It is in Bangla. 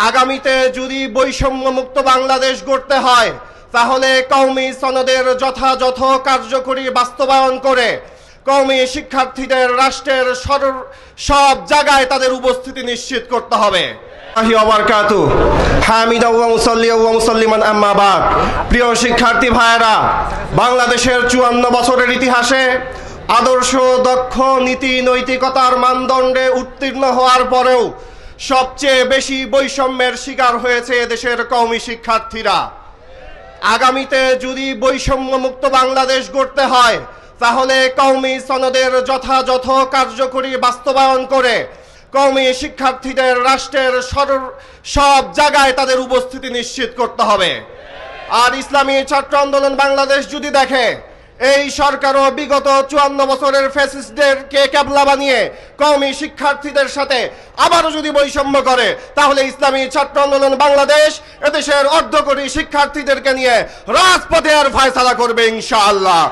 আগামীতে যদি বৈষম্যমুক্ত বাংলাদেশ গড়তে হয় তাহলে কওমি সনদের যথাযথ কার্যকরী বাস্তবায়ন করে কওমি শিক্ষার্থীদের রাষ্ট্রের সব জায়গায় তাদের উপস্থিতি নিশ্চিত করতে হবে। প্রিয় শিক্ষার্থী ভাইয়েরা, বাংলাদেশের 54 বছরের ইতিহাসে আদর্শ, দক্ষ, নীতি নৈতিকতার মানদণ্ডে উত্তীর্ণ হওয়ার পরেও সবচেয়ে বেশি বৈষম্যের শিকার হয়েছে এদেশের কওমি শিক্ষার্থীরা। আগামীতে যদি বৈষম্যমুক্ত বাংলাদেশ গড়তে হয় তাহলে কওমি সনদের যথাযথ কার্যকরী বাস্তবায়ন করে কওমি শিক্ষার্থীদের রাষ্ট্রের সব জায়গায় তাদের উপস্থিতি নিশ্চিত করতে হবে। আর ইসলামী ছাত্র আন্দোলন বাংলাদেশ যদি দেখে এই সরকারও বিগত 54 বছরের ফ্যাসিস্টদেরকে ক্যাবলা বানিয়ে কওমি শিক্ষার্থীদের সাথে আবারও যদি বৈষম্য করে তাহলে ইসলামী ছাত্র আন্দোলন বাংলাদেশ এদেশের অর্ধকোটি শিক্ষার্থীদেরকে নিয়ে রাজপথে আর ফায়সালা করবে ইনশাআল্লাহ।